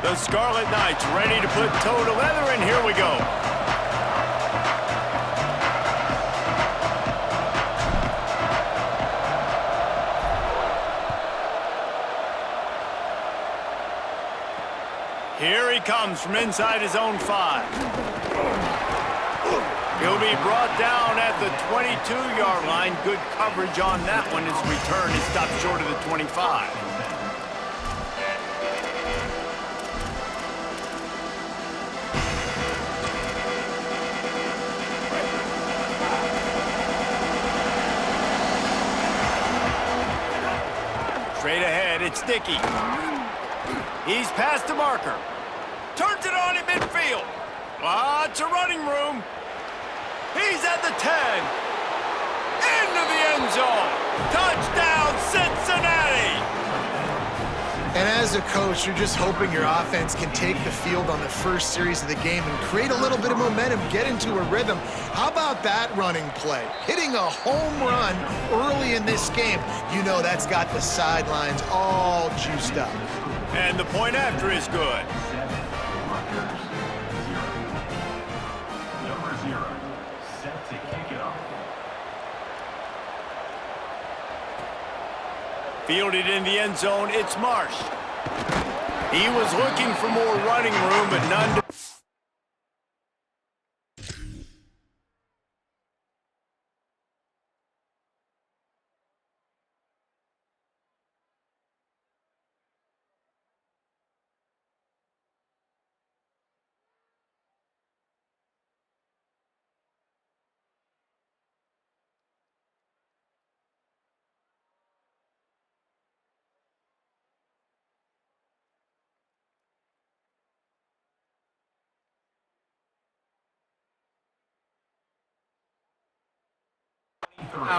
The Scarlet Knights ready to put toe to leather, and here we go. Here he comes from inside his own 5. He'll be brought down at the 22-yard line. Good coverage on that one. His return is stopped short of the 25. Straight ahead, it's Dickey. He's past the marker. Turns it on in midfield. Lots of running room. He's at the 10. Into the end zone. Touchdown, Cincinnati! And as a coach, you're just hoping your offense can take the field on the first series of the game and create a little bit of momentum, get into a rhythm. How about that running play? Hitting a home run early in this game. You know that's got the sidelines all juiced up. And the point after is good. Number 0, set to kick it off. Fielded in the end zone, it's Marsh. He was looking for more running room, but none to...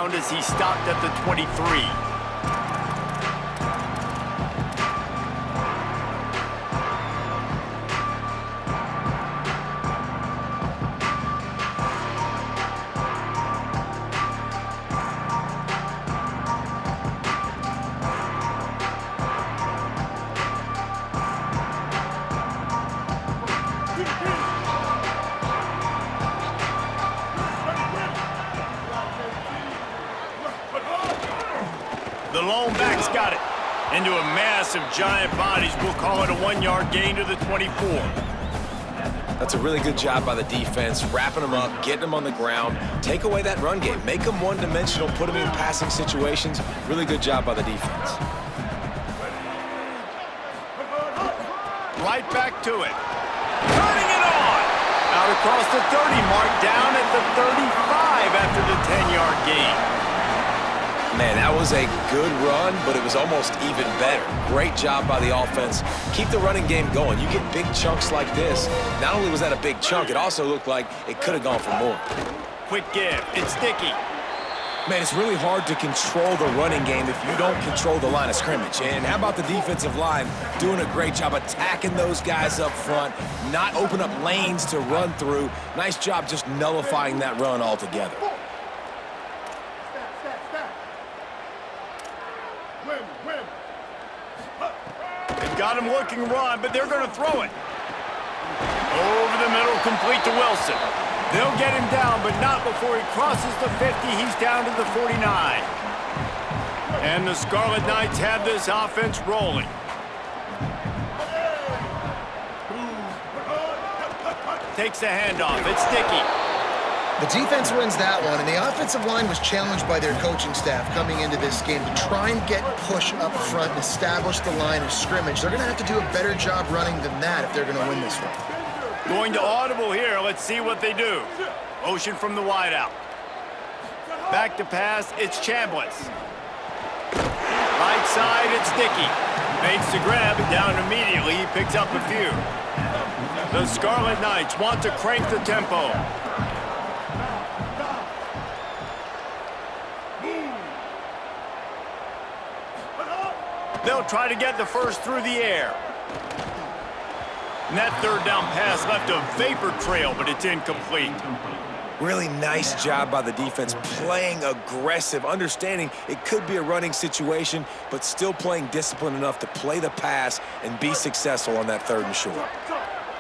As he stopped at the 23. The lone back's got it. Into a mass of giant bodies. We'll call it a 1-yard gain to the 24. That's a really good job by the defense, wrapping them up, getting them on the ground. Take away that run game. Make them one-dimensional, put them in passing situations. Really good job by the defense. Right back to it. Turning it on. Out across the 30 mark, down at the 35 after the 10-yard gain. Man, that was a good run, but it was almost even better. Great job by the offense. Keep the running game going. You get big chunks like this. Not only was that a big chunk, it also looked like it could have gone for more. Quick give. It's Dickey. Man, it's really hard to control the running game if you don't control the line of scrimmage. And how about the defensive line doing a great job attacking those guys up front, not open up lanes to run through. Nice job just nullifying that run altogether. They've got him looking run, but they're going to throw it. Over the middle, complete to Wilson. They'll get him down, but not before he crosses the 50. He's down to the 49. And the Scarlet Knights have this offense rolling. Takes the handoff. It's Dickey. The defense wins that one, and the offensive line was challenged by their coaching staff coming into this game to try and get push up front and establish the line of scrimmage. They're going to have to do a better job running than that if they're going to win this one. Going to audible here. Let's see what they do. Motion from the wideout. Back to pass. It's Chambliss. Right side, it's Dickey. Makes the grab and down immediately. He picks up a few. The Scarlet Knights want to crank the tempo. They'll try to get the first through the air. And that third down pass left a vapor trail, but it's incomplete. Really nice job by the defense, playing aggressive, understanding it could be a running situation, but still playing disciplined enough to play the pass and be successful on that 3rd and short.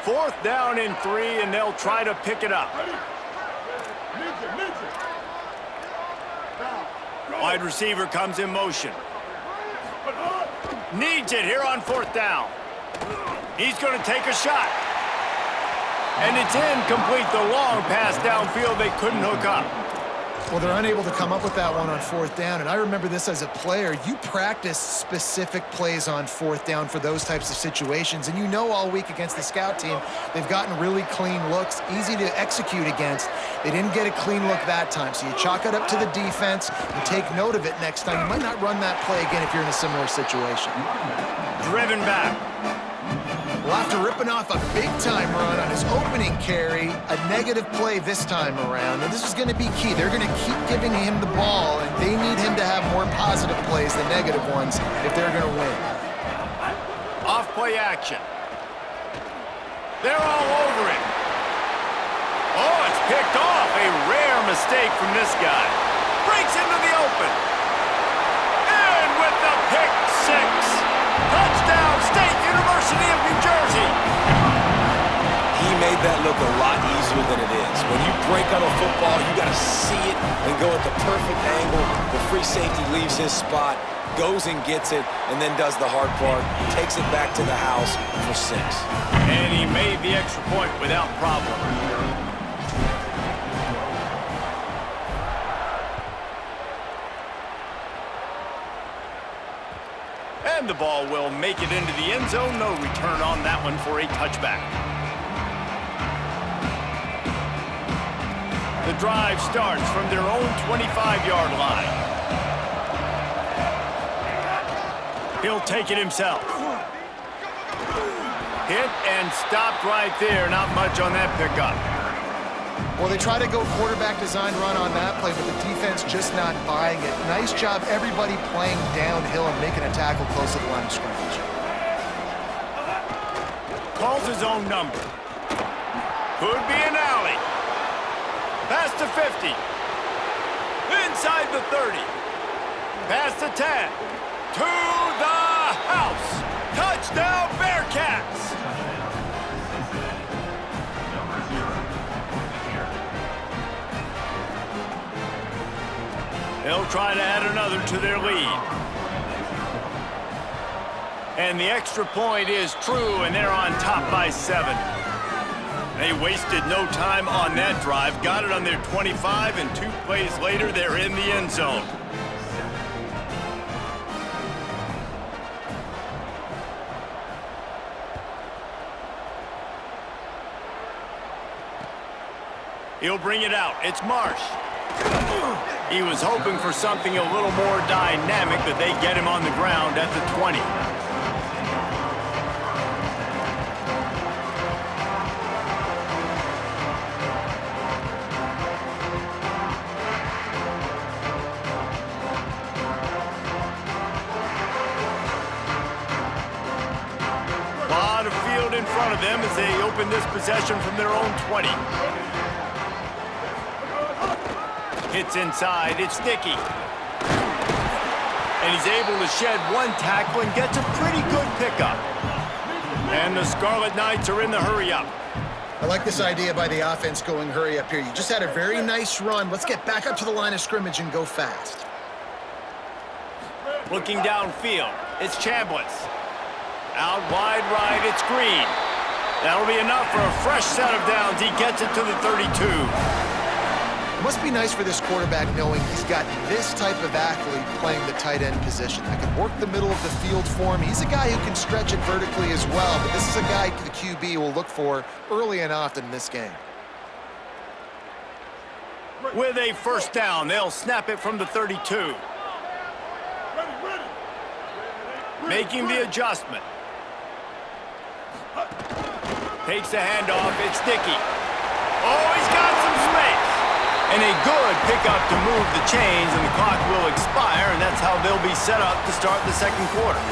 4th down and 3, and they'll try to pick it up. Wide receiver comes in motion. Needs it here on 4th down. He's going to take a shot. And it's incomplete. The long pass downfield they couldn't hook up. Well, they're unable to come up with that one on 4th down, and I remember this as a player. You practice specific plays on 4th down for those types of situations, and you know all week against the scout team, they've gotten really clean looks, easy to execute against. They didn't get a clean look that time, so you chalk it up to the defense and take note of it next time. You might not run that play again if you're in a similar situation. Driven back. Well, after ripping off a big-time run on his opening carry, a negative play this time around. And this is going to be key. They're going to keep giving him the ball, and they need him to have more positive plays than negative ones if they're going to win. Off-play action. They're all over it. Oh, it's picked off. A rare mistake from this guy. Breaks into the open. And with the pick 6. Touchdown, State University of New Jersey. He made that look a lot easier than it is. When you break on a football, you got to see it and go at the perfect angle. The free safety leaves his spot, goes and gets it, and then does the hard part, takes it back to the house for 6. And he made the extra point without problem. And the ball will make it into the end zone. No return on that one for a touchback. The drive starts from their own 25-yard line. He'll take it himself. Hit and stopped right there. Not much on that pickup. Well, they try to go quarterback design run on that play, but the defense just not buying it. Nice job, everybody playing downhill and making a tackle close to the line of scrimmage. Calls his own number. Could be an alley. Pass to 50. Inside the 30. Pass to 10. To the house. Touchdown, Bearcats. They'll try to add another to their lead. And the extra point is true, and they're on top by 7. They wasted no time on that drive. Got it on their 25, and 2 plays later, they're in the end zone. He'll bring it out. It's Marsh. He was hoping for something a little more dynamic, but they get him on the ground at the 20. A lot of field in front of them as they open this possession from their own 20. Hits inside, it's Dickey. And he's able to shed 1 tackle and gets a pretty good pickup. And the Scarlet Knights are in the hurry-up. I like this idea by the offense going hurry up here. You just had a very nice run. Let's get back up to the line of scrimmage and go fast. Looking downfield, it's Chambliss. Out wide right, it's Green. That'll be enough for a fresh set of downs. He gets it to the 32. It must be nice for this quarterback knowing he's got this type of athlete playing the tight end position that can work the middle of the field for him. He's a guy who can stretch it vertically as well, but this is a guy the QB will look for early and often in this game. With a first down, they'll snap it from the 32. Making the adjustment. Takes the handoff, it's Dickey. Oh, he's got some space. And a good pickup to move the chains, and the clock will expire, and that's how they'll be set up to start the second quarter.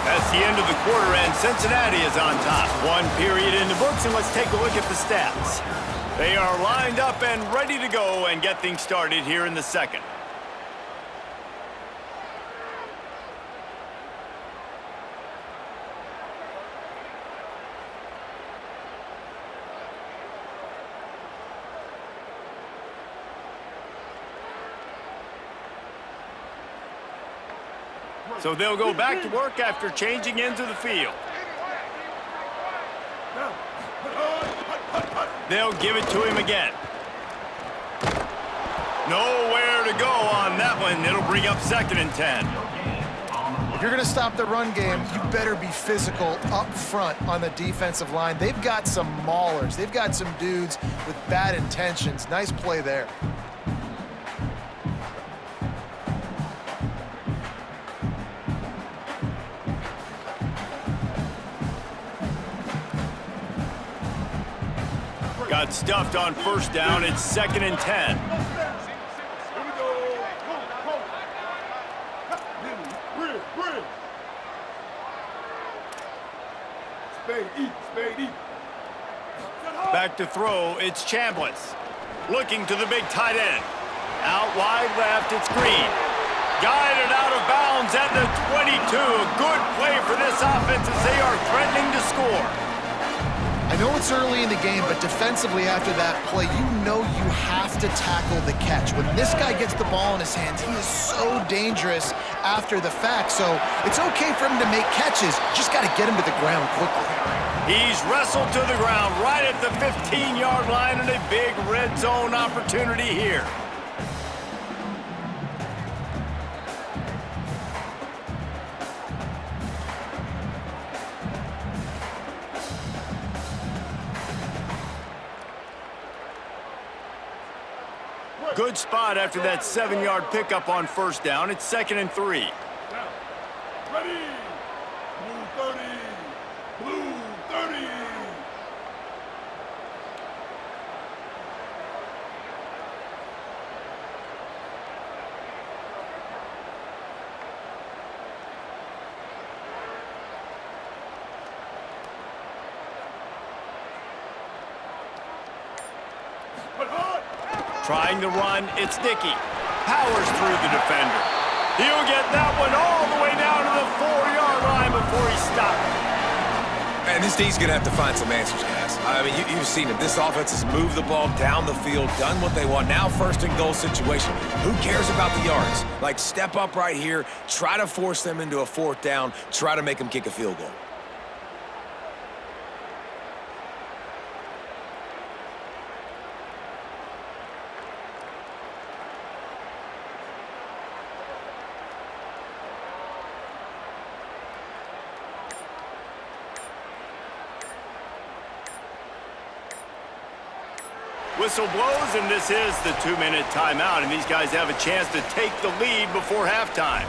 That's the end of the quarter, and Cincinnati is on top. 1 period in the books, and let's take a look at the stats. They are lined up and ready to go and get things started here in the second. So they'll go back to work after changing into the field. They'll give it to him again. Nowhere to go on that one. It'll bring up 2nd and 10. If you're going to stop the run game, you better be physical up front on the defensive line. They've got some maulers. They've got some dudes with bad intentions. Nice play there. Got stuffed on 1st down. It's 2nd and 10. Back to throw. It's Chambliss. Looking to the big tight end. Out wide left. It's Green. Guided out of bounds at the 22. A good play for this offense as they are threatening to score. I know it's early in the game, but defensively after that play, you know you have to tackle the catch. When this guy gets the ball in his hands, he is so dangerous after the fact. So it's okay for him to make catches. Just got to get him to the ground quickly. He's wrestled to the ground right at the 15-yard line and a big red zone opportunity here. Good spot after that 7-yard pickup on 1st down. It's 2nd and 3. Ready. Blue 30. Blue 30. Trying to run, it's Dickey. Powers through the defender. He'll get that one all the way down to the 4-yard line before he stopped. And this D's going to have to find some answers, guys. I mean, you've seen it. This offense has moved the ball down the field, done what they want. Now 1st and goal situation. Who cares about the yards? Like, step up right here, try to force them into a 4th down, try to make them kick a field goal. Whistle blows, and this is the 2-minute timeout, and these guys have a chance to take the lead before halftime.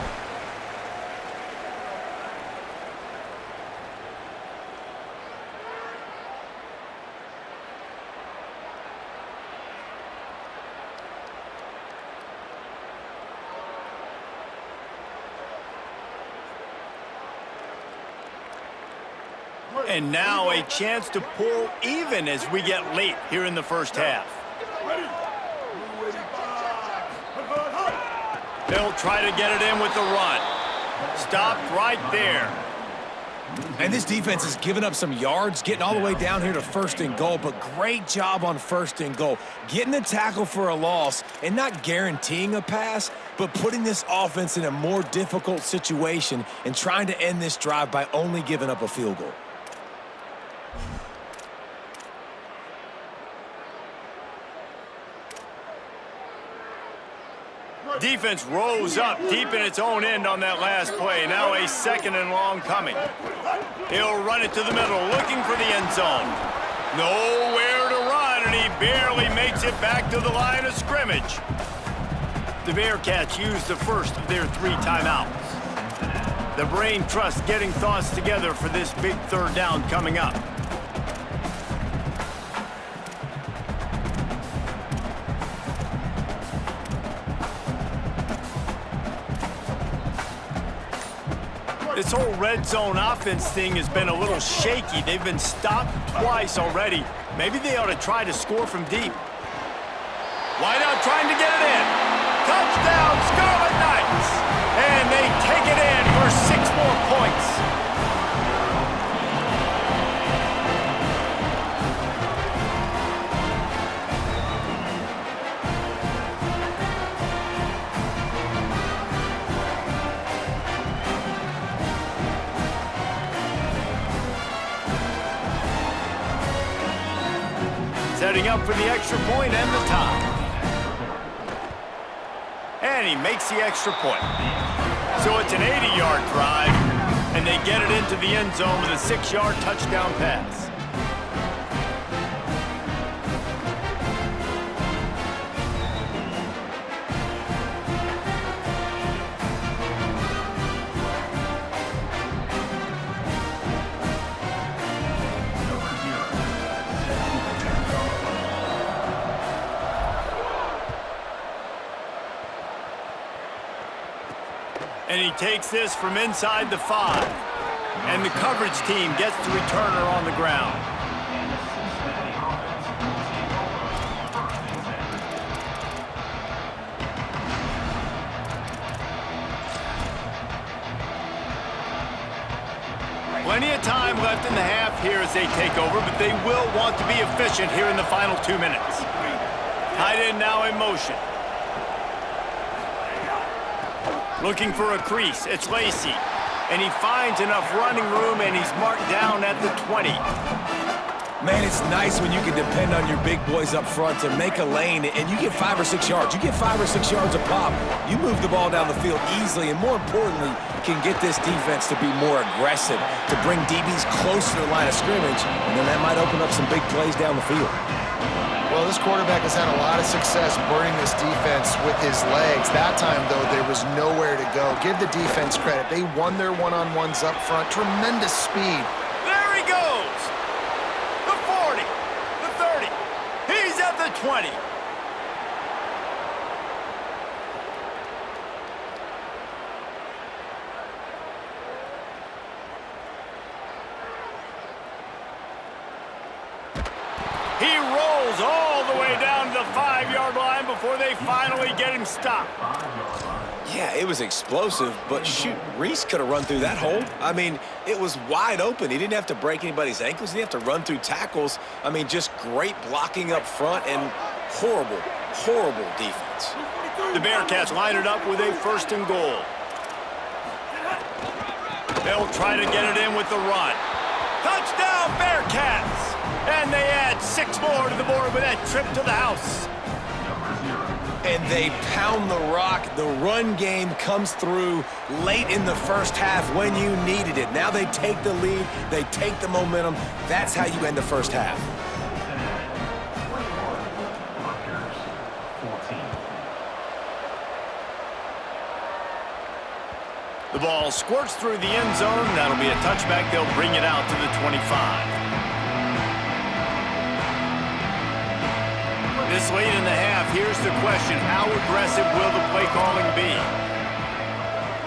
And now a chance to pull even as we get late here in the 1st half. They'll try to get it in with the run. Stopped right there. And this defense has given up some yards, getting all the way down here to 1st and goal, but great job on 1st and goal. Getting the tackle for a loss and not guaranteeing a pass, but putting this offense in a more difficult situation and trying to end this drive by only giving up a field goal. Defense rose up deep in its own end on that last play. Now a 2nd and long coming. He'll run it to the middle, looking for the end zone. Nowhere to run, and he barely makes it back to the line of scrimmage. The Bearcats use the first of their 3 timeouts. The Brain Trust getting thoughts together for this big 3rd down coming up. This whole red zone offense thing has been a little shaky. They've been stopped twice already. Maybe they ought to try to score from deep. Wideout trying to get it in. Touchdown, Scarlet Knights! And they take it in for 6 more points. Setting up for the extra point and the tie. And he makes the extra point. So it's an 80-yard drive, and they get it into the end zone with a 6-yard touchdown pass. And he takes this from inside the 5. And the coverage team gets the returner on the ground. Plenty of time left in the half here as they take over, but they will want to be efficient here in the final 2 minutes. Tight end now in motion. Looking for a crease, it's Lacy. And he finds enough running room, and he's marked down at the 20. Man, it's nice when you can depend on your big boys up front to make a lane, and you get 5 or 6 yards. You get 5 or 6 yards a pop. You move the ball down the field easily, and more importantly, can get this defense to be more aggressive, to bring DBs closer to the line of scrimmage, and then that might open up some big plays down the field. Well, this quarterback has had a lot of success burning this defense with his legs. That time, though, there was nowhere to go. Give the defense credit. They won their one-on-ones up front. Tremendous speed. There he goes! The 40, the 30, he's at the 20. He rolls all the way down to the 5-yard line before they finally get him stopped. Yeah, it was explosive, but shoot, Reese could have run through that hole. I mean, it was wide open. He didn't have to break anybody's ankles. He didn't have to run through tackles. I mean, just great blocking up front and horrible, horrible defense. The Bearcats line it up with a 1st and goal. They'll try to get it in with the run. Touchdown, Bearcats! And they add 6 more to the board with that trip to the house. And they pound the rock. The run game comes through late in the first half when you needed it. Now they take the lead. They take the momentum. That's how you end the first half. The ball squirts through the end zone. That'll be a touchback. They'll bring it out to the 25. This late in the half, here's the question. How aggressive will the play calling be?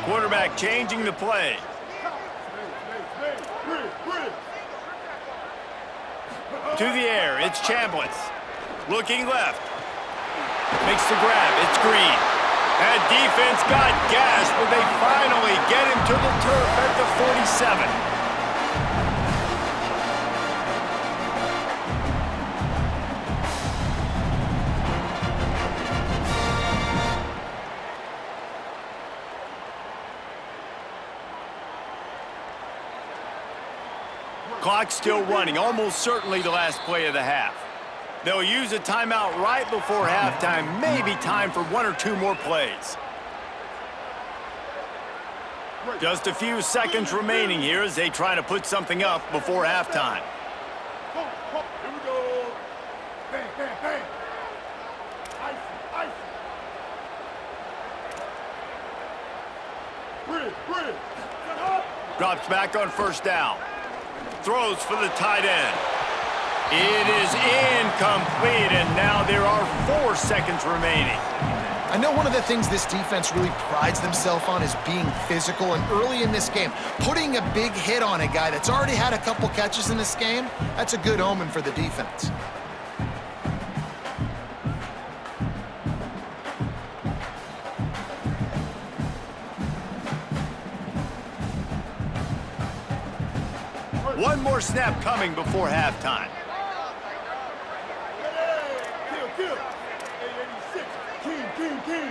Quarterback changing the play. To the air, it's Chambliss. Looking left. Makes the grab, it's Green. That defense got gashed, but they finally get him to the turf at the 47. Clock still running, almost certainly the last play of the half. They'll use a timeout right before halftime, maybe time for 1 or 2 more plays. Just a few seconds remaining here as they try to put something up before halftime. Here we go. Bang, bang, bang. Ice. Bridge. Set up. Drops back on 1st down. Throws for the tight end. It is incomplete, and now there are 4 seconds remaining. I know one of the things this defense really prides themselves on is being physical, and early in this game, putting a big hit on a guy that's already had a couple catches in this game, that's a good omen for the defense. One more snap coming before halftime. Kill. 886. King.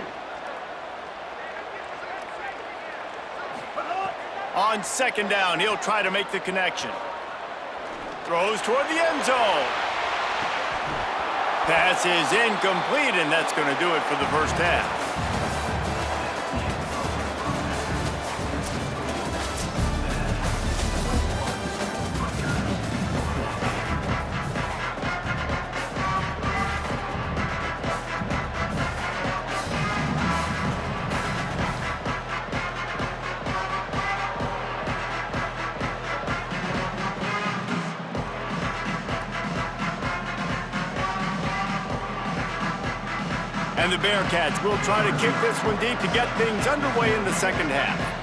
On second down, he'll try to make the connection. Throws toward the end zone. Pass is incomplete, and that's going to do it for the first half. And the Bearcats will try to kick this one deep to get things underway in the second half.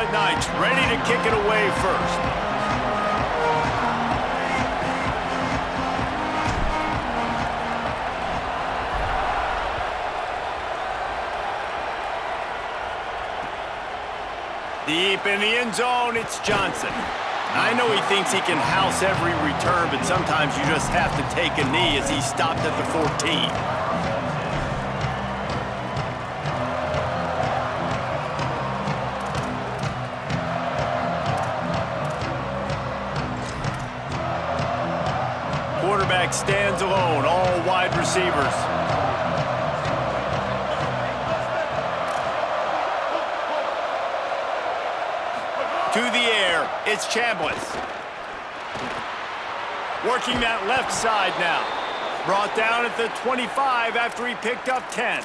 Charlotte Knights ready to kick it away first. Deep in the end zone, it's Johnson. I know he thinks he can house every return, but sometimes you just have to take a knee as he stopped at the 14. Quarterback stands alone, all wide receivers. To the air, it's Chambliss. Working that left side now. Brought down at the 25 after he picked up 10.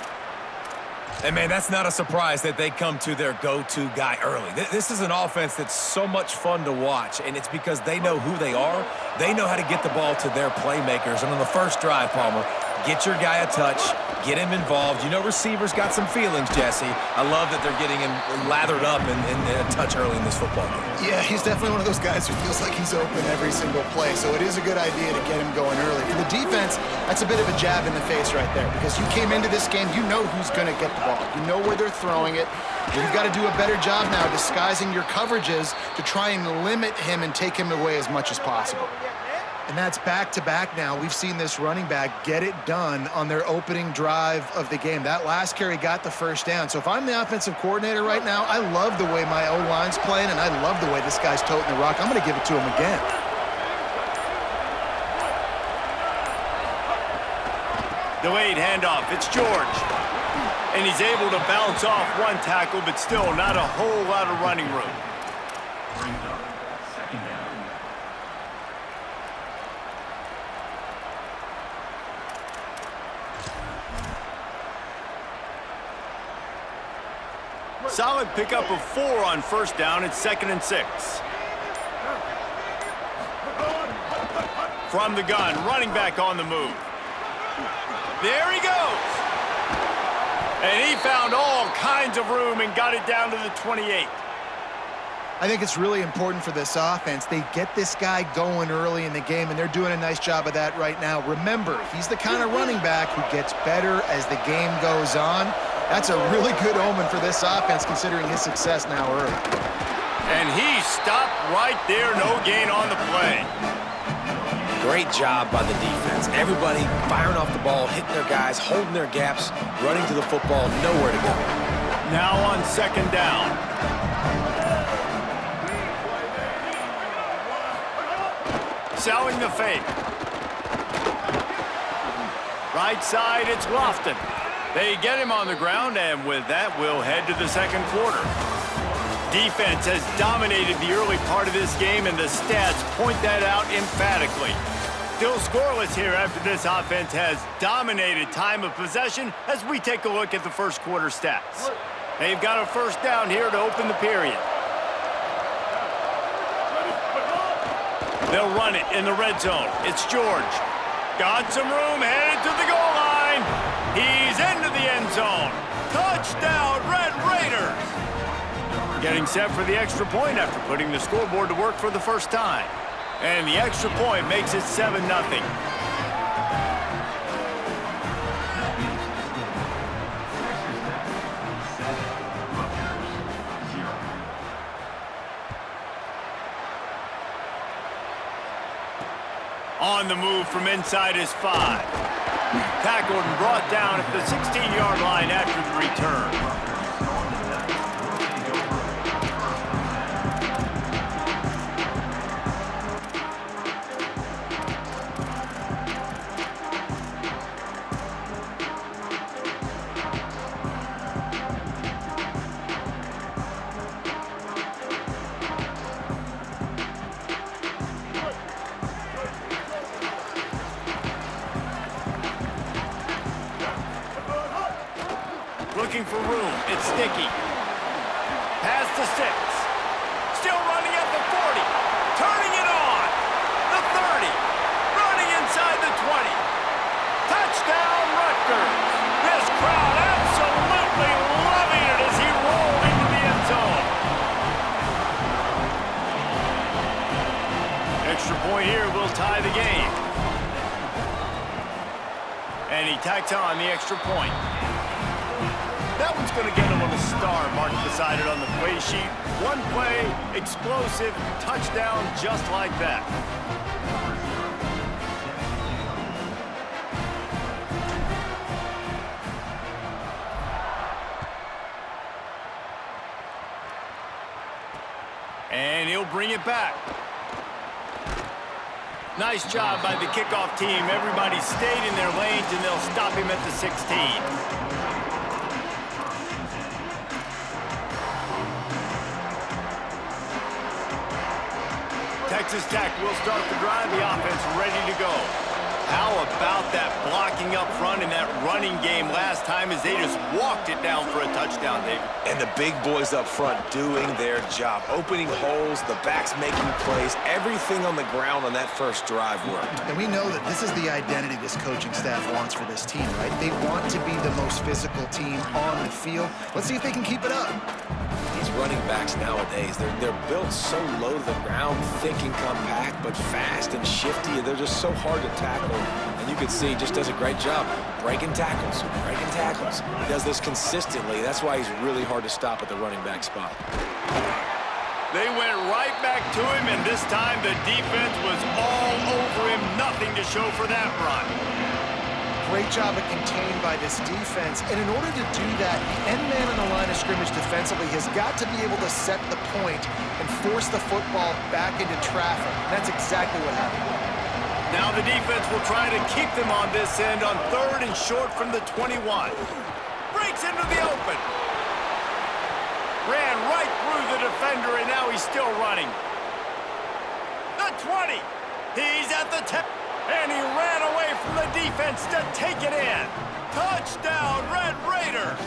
And, man, that's not a surprise that they come to their go-to guy early. This is an offense that's so much fun to watch, and it's because they know who they are. They know how to get the ball to their playmakers. And on the first drive, Palmer, get your guy a touch, get him involved. You know receivers got some feelings, Jesse. I love that they're getting him lathered up and a touch early in this football game. Yeah, he's definitely one of those guys who feels like he's open every single play, so it is a good idea to get him going early. For the defense, that's a bit of a jab in the face right there, because you came into this game, you know who's going to get the ball. You know where they're throwing it. You've got to do a better job now disguising your coverages to try and limit him and take him away as much as possible. And that's back-to-back now. We've seen this running back get it done on their opening drive of the game. That last carry got the first down. So if I'm the offensive coordinator right now, I love the way my O-line's playing, and I love the way this guy's toting the rock. I'm going to give it to him again. Delayed handoff, it's George. And he's able to bounce off one tackle, but still not a whole lot of running room. Second down. Solid pickup of 4 on first down. It's 2nd and 6. From the gun, running back on the move. There he goes. And he found all kinds of room and got it down to the 28. I think it's really important for this offense. They get this guy going early in the game, and they're doing a nice job of that right now. Remember, he's the kind of running back who gets better as the game goes on. That's a really good omen for this offense, considering his success now early. And he stopped right there, no gain on the play. Great job by the defense. Everybody firing off the ball, hitting their guys, holding their gaps, running to the football, nowhere to go. Now on 2nd down. Selling the fake. Right side, it's Lofton. They get him on the ground, and with that, we'll head to the second quarter. Defense has dominated the early part of this game, and the stats point that out emphatically. Still scoreless here after this offense has dominated time of possession as we take a look at the first quarter stats. They've got a first down here to open the period. They'll run it in the red zone. It's George. Got some room, headed to the goal line. He's into the end zone. Touchdown, Red Raiders! Getting set for the extra point after putting the scoreboard to work for the first time. And the extra point makes it 7-0. On the move from inside his 5. Tackled and brought down at the 16-yard line after the return. Looking for room. It's Sticky. Pass to 6. Still running at the 40. Turning it on. The 30. Running inside the 20. Touchdown, Rutgers. This crowd absolutely loving it as he rolled into the end zone. Extra point here will tie the game. And he tacks on the extra point. That one's going to get him on a star marked beside it on the play sheet. One play, explosive, touchdown just like that. And he'll bring it back. Nice job by the kickoff team. Everybody stayed in their lanes, and they'll stop him at the 16. Texas Tech will start the drive. The offense ready to go. How about that blocking up front in that running game last time as they just walked it down for a touchdown, David? And the big boys up front doing their job, opening holes, the backs making plays, everything on the ground on that first drive worked. And we know that this is the identity this coaching staff wants for this team, right? They want to be the most physical team on the field. Let's see if they can keep it up. These running backs nowadays, they're built so low to the ground, thick and compact, but fast and shifty. They're just so hard to tackle. And you can see he just does a great job breaking tackles, breaking tackles. He does this consistently. That's why he's really hard to stop at the running back spot. They went right back to him, and this time the defense was all over him. Nothing to show for that run. Great job of contained by this defense. And in order to do that, the end man on the line of scrimmage defensively has got to be able to set the point and force the football back into traffic. That's exactly what happened. Now the defense will try to keep them on this end on 3rd and short from the 21. Breaks into the open. Ran right through the defender, and now he's still running. The 20. He's at the 10. And he ran away from the defense to take it in. Touchdown, Red Raiders.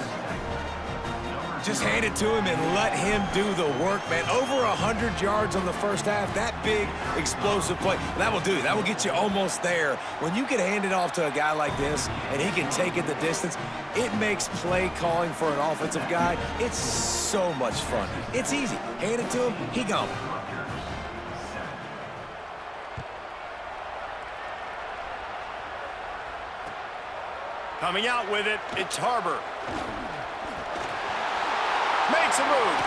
Just hand it to him and let him do the work, man. Over 100 yards on the first half. That big, explosive play. That will do. That will get you almost there. When you can hand it off to a guy like this and he can take it the distance, it makes play calling for an offensive guy, it's so much fun. It's easy. Hand it to him, he gone. Coming out with it, it's Harbor. Makes a move.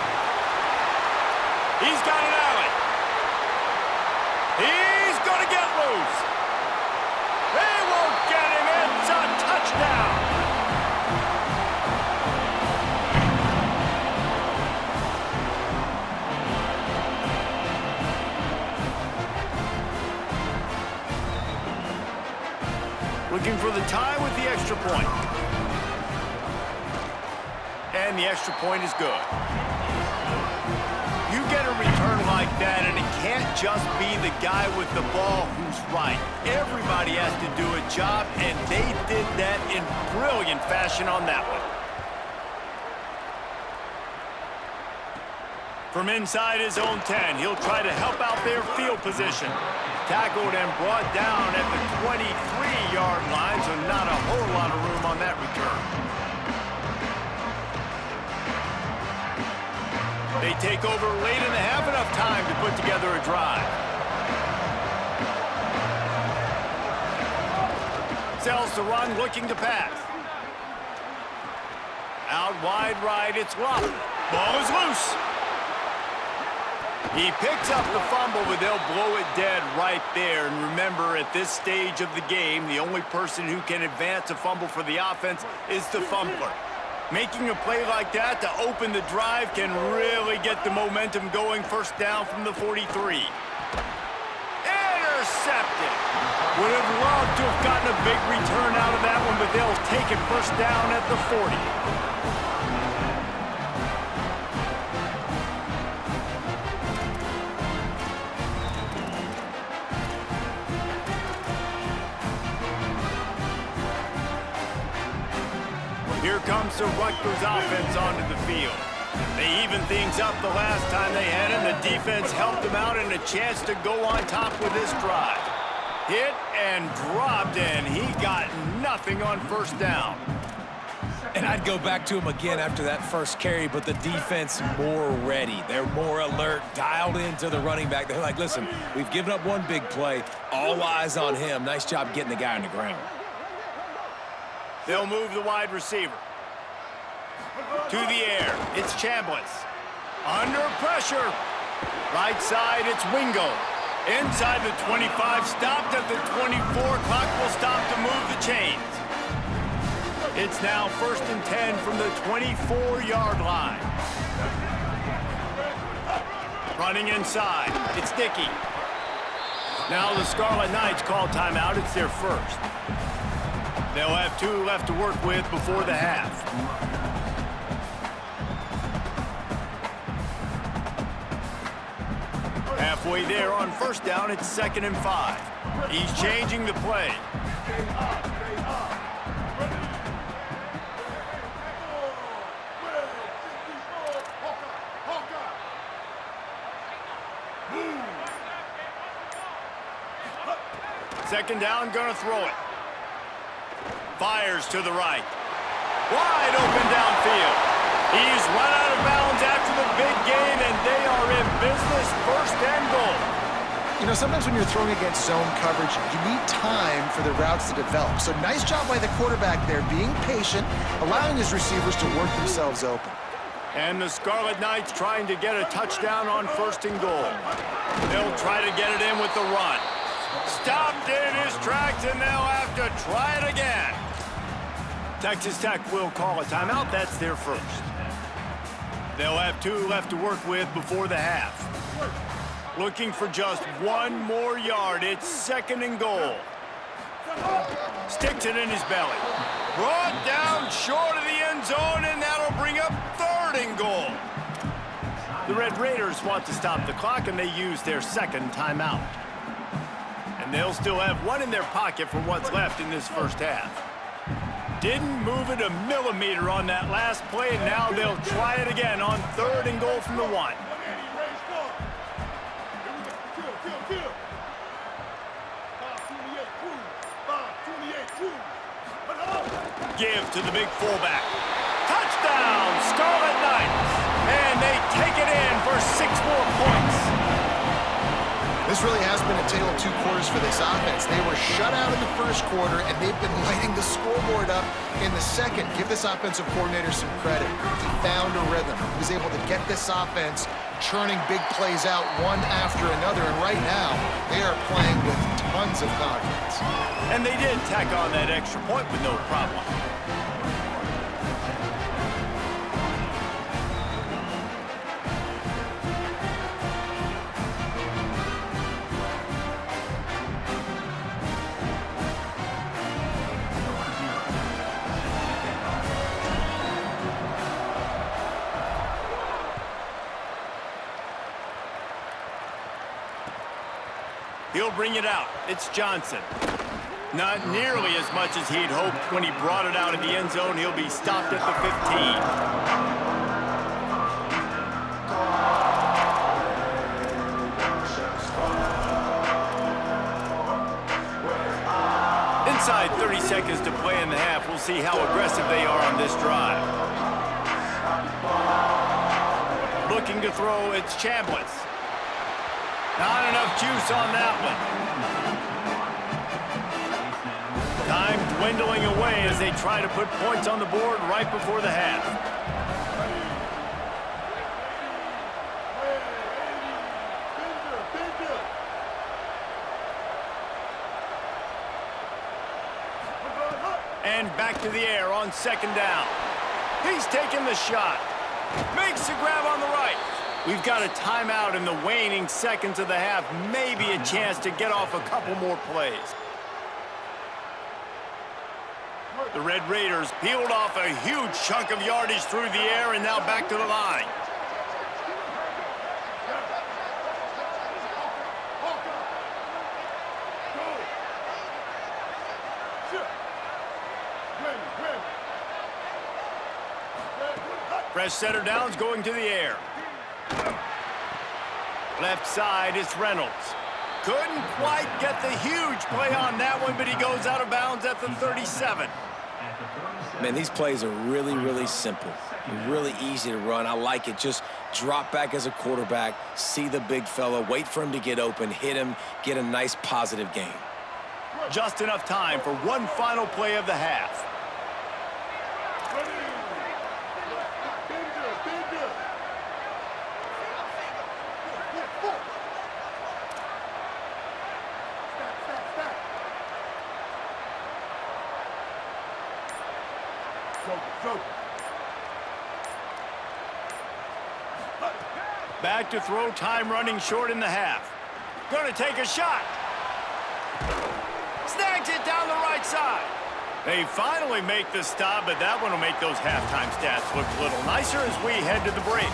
He's got an alley. He's going to get loose. They won't get him. It's a touchdown. Looking for the tie with the extra point. And the extra point is good. You get a return like that, and it can't just be the guy with the ball who's right. Everybody has to do a job, and they did that in brilliant fashion on that one. From inside his own 10, he'll try to help out their field position. Tackled and brought down at the 23-yard line, so not a whole lot of room on that return. They take over late in the half, enough time to put together a drive. Sells to run, looking to pass. Out wide right, it's Waddle. Ball is loose. He picks up the fumble, but they'll blow it dead right there. And remember, at this stage of the game, the only person who can advance a fumble for the offense is the fumbler. Making a play like that to open the drive can really get the momentum going. First down from the 43. Intercepted. Would have loved to have gotten a big return out of that one, but they'll take it first down at the 40. Here comes the Rutgers offense onto the field. They evened things up the last time they had him. The defense helped them out and a chance to go on top with this drive. Hit and dropped, and he got nothing on first down. And I'd go back to him again after that first carry, but the defense more ready. They're more alert, dialed into the running back. They're like, listen, we've given up one big play. All eyes on him. Nice job getting the guy on the ground. They'll move the wide receiver. To the air, it's Chambliss. Under pressure. Right side, it's Wingo. Inside the 25, stopped at the 24. Clock will stop to move the chains. It's now 1st and 10 from the 24-yard line. Running inside, it's Dickey. Now the Scarlet Knights call timeout. It's their first. They'll have 2 left to work with before the half. Halfway there on 1st down, it's 2nd and 5. He's changing the play. Second down, gonna throw it. Fires to the right. Wide open downfield. He's run out of bounds after the big gain, and they are in business, 1st and goal. You know, sometimes when you're throwing against zone coverage, you need time for the routes to develop. So nice job by the quarterback there, being patient, allowing his receivers to work themselves open. And the Scarlet Knights trying to get a touchdown on 1st and goal. They'll try to get it in with the run. Stopped in his tracks, and they'll have to try it again. Texas Tech will call a timeout. That's their first. They'll have 2 left to work with before the half. Looking for just 1 more yard. It's 2nd and goal. Sticks it in his belly. Brought down short of the end zone, and that'll bring up 3rd and goal. The Red Raiders want to stop the clock, and they use their 2nd timeout. And they'll still have 1 in their pocket for what's left in this first half. Didn't move it a millimeter on that last play, and now they'll try it again on 3rd and goal from the 1. Give to the big fullback. Touchdown, Scarlet Knights! And they take it in for 6 more points. This really has been a tale of 2 quarters for this offense. They were shut out in the 1st quarter, and they've been lighting the scoreboard up in the 2nd. Give this offensive coordinator some credit. He found a rhythm. He was able to get this offense churning big plays out one after another, and right now, they are playing with tons of confidence. And they did tack on that extra point with no problem. He'll bring it out. It's Johnson. Not nearly as much as he'd hoped when he brought it out of the end zone. He'll be stopped at the 15. Inside 30 seconds to play in the half. We'll see how aggressive they are on this drive. Looking to throw, it's Chambliss. Not enough juice on that one. Time dwindling away as they try to put points on the board right before the half. And back to the air on 2nd down. He's taking the shot. Makes the grab on the right. We've got a timeout in the waning seconds of the half. Maybe a chance to get off a couple more plays. The Red Raiders peeled off a huge chunk of yardage through the air and now back to the line. Fresh center downs going to the air. Left side, it's Reynolds. Couldn't quite get the huge play on that one, but he goes out of bounds at the 37. At the 37. Man, these plays are really, really simple. Really easy to run. I like it. Just drop back as a quarterback, see the big fella, wait for him to get open, hit him, get a nice positive gain. Just enough time for one final play of the half. Ready. Bingo, bingo. Four. Stop. Joker. Back to throw, time running short in the half. Gonna take a shot. Snags it down the right side. They finally make the stop, but that one will make those halftime stats look a little nicer as we head to the break.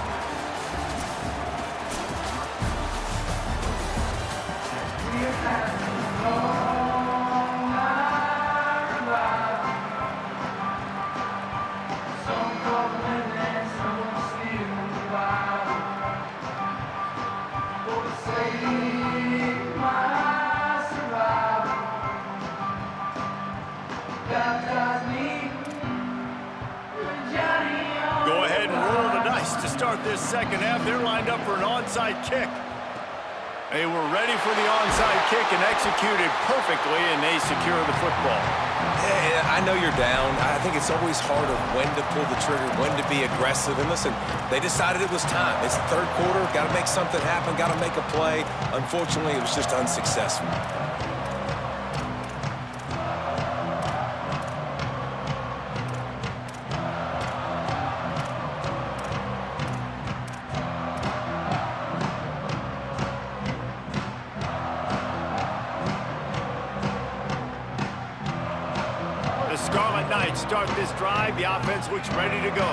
Go ahead and roll the dice to start this second half. They're lined up for an onside kick. They were ready for the onside kick and executed perfectly, and they secure the football. Hey, I know you're down. I think it's always hard of when to pull the trigger, when to be aggressive. And listen, they decided it was time. It's the third quarter. Got to make something happen. Got to make a play. Unfortunately, it was just unsuccessful. Scarlet Knights start this drive. The offense looks ready to go.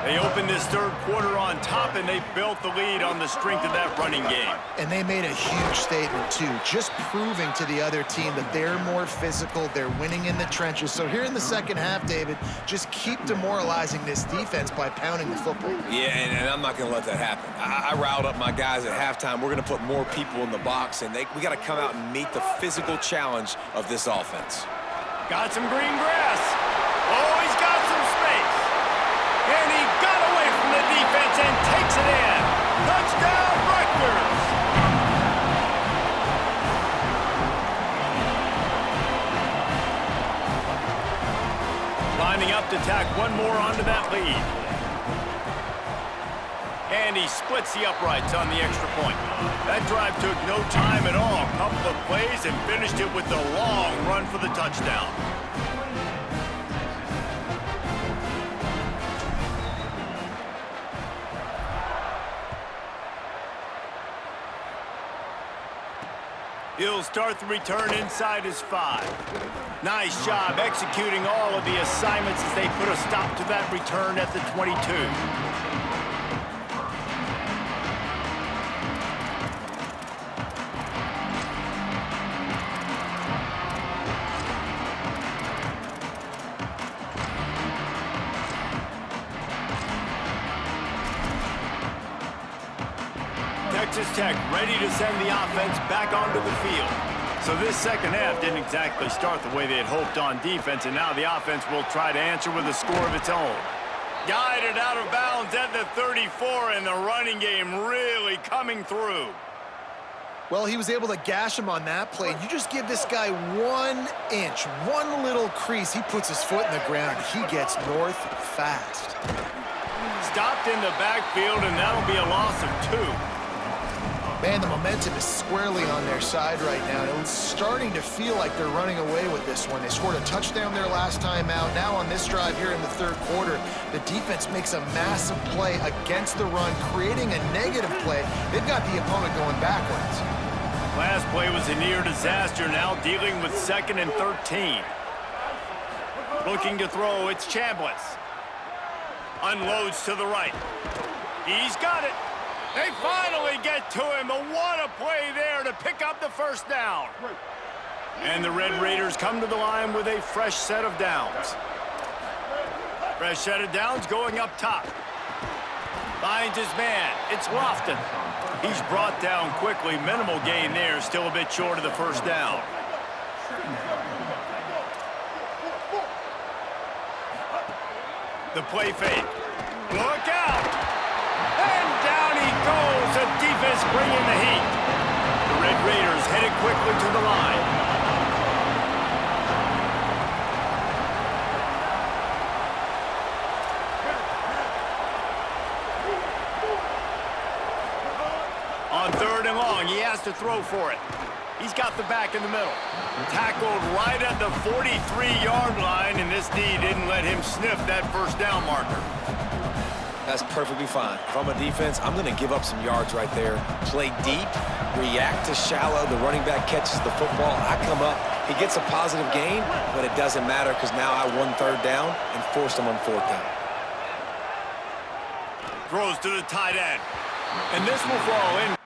They opened this third quarter on top, and they built the lead on the strength of that running game. And they made a huge statement, too, just proving to the other team that they're more physical, they're winning in the trenches. So here in the second half, David, just keep demoralizing this defense by pounding the football. Yeah, and I'm not going to let that happen. I riled up my guys at halftime. We're going to put more people in the box, and we got to come out and meet the physical challenge of this offense. Got some green grass. Oh, he's got some space. And he got away from the defense and takes it in. Touchdown, Rutgers. Lining up to tack one more onto that lead. And he splits the uprights on the extra point. That drive took no time at all. A couple of plays and finished it with a long run for the touchdown. He'll start the return inside his 5. Nice job executing all of the assignments as they put a stop to that return at the 22. Texas Tech ready to send the offense back onto the field. So this second half didn't exactly start the way they had hoped on defense, and now the offense will try to answer with a score of its own. Guided out of bounds at the 34, and the running game really coming through. Well, he was able to gash him on that play. You just give this guy 1 inch, one little crease, he puts his foot in the ground. He gets north fast. Stopped in the backfield, and that'll be a loss of 2. Man, the momentum is squarely on their side right now. It's starting to feel like they're running away with this one. They scored a touchdown their last time out. Now on this drive here in the third quarter, the defense makes a massive play against the run, creating a negative play. They've got the opponent going backwards. Last play was a near disaster, now dealing with 2nd and 13. Looking to throw, it's Chambliss. Unloads to the right. He's got it. They finally get to him, but what a play there to pick up the first down. And the Red Raiders come to the line with a fresh set of downs. Fresh set of downs going up top. Finds his man. It's Lofton. He's brought down quickly. Minimal gain there, still a bit short of the first down. The play fake. Look out! And down he goes. The defense bringing the heat. The Red Raiders headed quickly to the line. On 3rd and long, he has to throw for it. He's got the back in the middle. Tackled right at the 43-yard line, and this D didn't let him sniff that first down marker. That's perfectly fine. If I'm a defense, I'm going to give up some yards right there. Play deep, react to shallow. The running back catches the football. I come up. He gets a positive gain, but it doesn't matter because now I won 3rd down and forced him on 4th down. Throws to the tight end. And this will fall in.